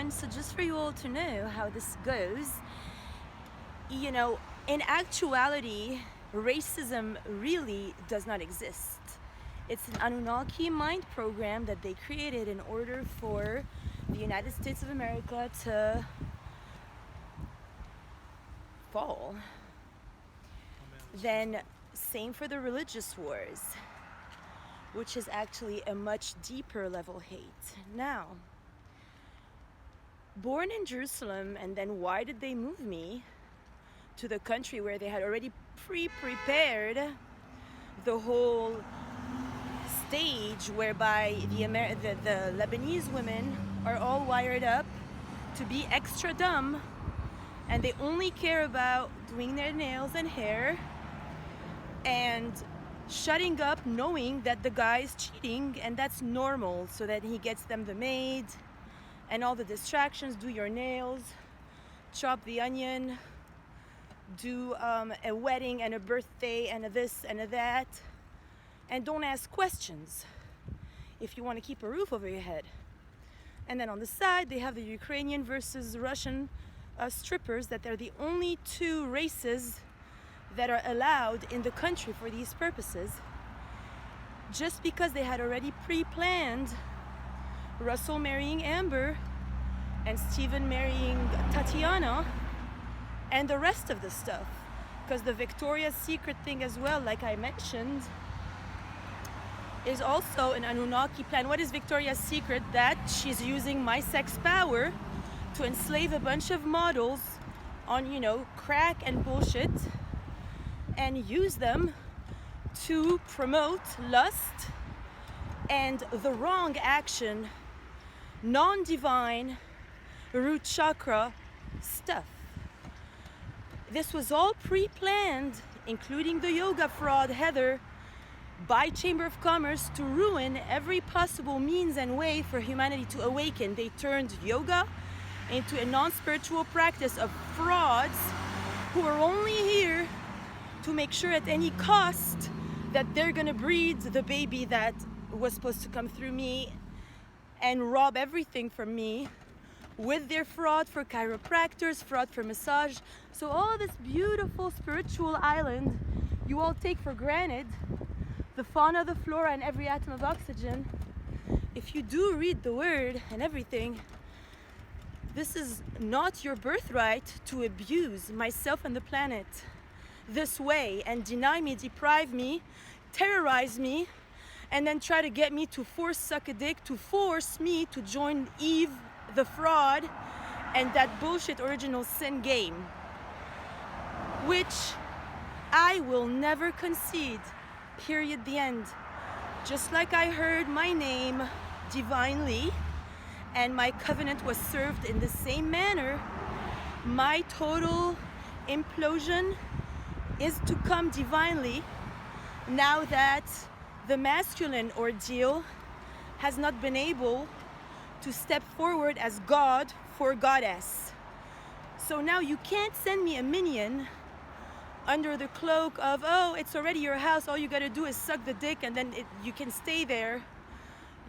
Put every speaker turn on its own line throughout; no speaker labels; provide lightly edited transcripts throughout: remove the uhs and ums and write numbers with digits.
everyone. So just for you all to know how this goes, in actuality, racism really does not exist. It's an Anunnaki mind program that they created in order for the United States of America to fall. Then same for the religious wars, which is actually a much deeper level hate. Now, born in Jerusalem, and then why did they move me to the country where they had already prepared the whole stage whereby the Lebanese women are all wired up to be extra dumb, and they only care about doing their nails and hair and shutting up knowing that the guy is cheating, and that's normal, so that he gets them the maid and all the distractions. Do your nails, chop the onion, do a wedding and a birthday and a this and a that, and don't ask questions if you want to keep a roof over your head. And then on the side they have the Ukrainian versus Russian strippers, that they're the only two races that are allowed in the country for these purposes, just because they had already pre-planned Russell marrying Amber and Stephen marrying Tatiana and the rest of the stuff. Because the Victoria's Secret thing as well, like I mentioned, is also an Anunnaki plan. What is Victoria's Secret? That she's using my sex power to enslave a bunch of models on, crack and bullshit, and use them to promote lust and the wrong action, non-divine, root chakra stuff. This was all pre-planned, including the yoga fraud Heather, by Chamber of Commerce, to ruin every possible means and way for humanity to awaken. They turned yoga into a non-spiritual practice of frauds who are only here to make sure at any cost that they're gonna breed the baby that was supposed to come through me and rob everything from me with their fraud for chiropractors, fraud for massage. So all this beautiful spiritual island you all take for granted, the fauna, the flora, and every atom of oxygen, if you do read the word and everything, this is not your birthright to abuse myself and the planet this way and deny me, deprive me, terrorize me, and then try to get me to force suck a dick, to force me to join Eve, the fraud, and that bullshit original sin game, which I will never concede, period, the end. Just like I heard my name divinely and my covenant was served in the same manner, my total implosion is to come divinely now that the masculine ordeal has not been able to step forward as God for goddess. So now you can't send me a minion under the cloak of, oh, it's already your house, all you gotta do is suck the dick and then you can stay there,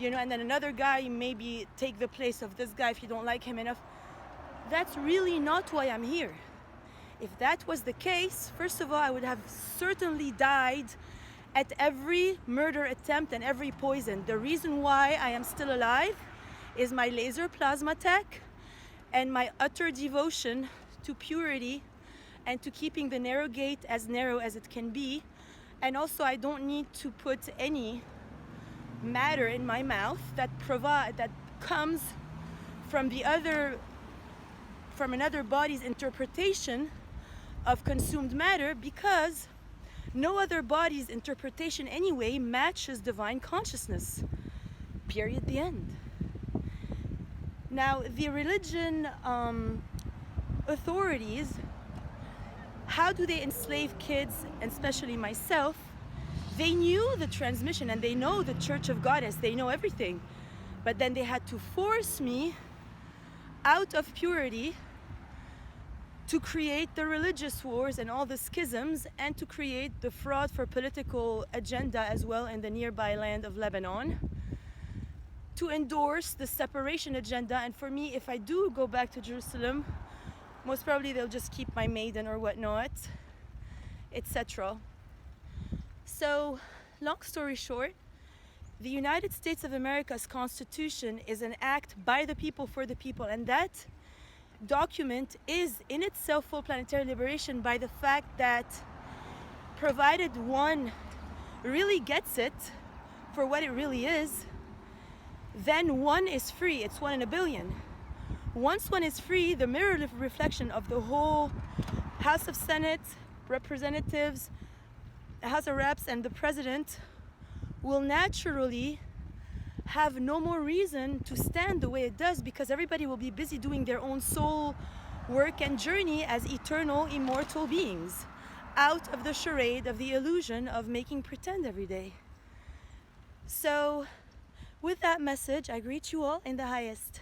and then another guy maybe take the place of this guy if you don't like him enough. That's really not why I'm here. If that was the case, first of all, I would have certainly died at every murder attempt and every poison. The reason why I am still alive is my laser plasma tech and my utter devotion to purity and to keeping the narrow gate as narrow as it can be. And also, I don't need to put any matter in my mouth that comes from another body's interpretation of consumed matter, because no other body's interpretation anyway matches divine consciousness. Period, the end. Now, the religion authorities, how do they enslave kids, and especially myself? They knew the transmission and they know the Church of Goddess, they know everything. But then they had to force me out of purity to create the religious wars and all the schisms, and to create the fraud for political agenda as well in the nearby land of Lebanon. to endorse the separation agenda. And for me, if I do go back to Jerusalem, most probably they'll just keep my maiden or whatnot, etc. So, long story short, the United States of America's Constitution is an act by the people for the people, and that document is in itself full planetary liberation by the fact that provided one really gets it for what it really is, then one is free. It's 1 in a billion. Once one is free, the mirror reflection of the whole House of Senate, Representatives, House of Reps, and the President will naturally have no more reason to stand the way it does, because everybody will be busy doing their own soul work and journey as eternal, immortal beings, out of the charade of the illusion of making pretend every day. So, with that message, I greet you all in the highest.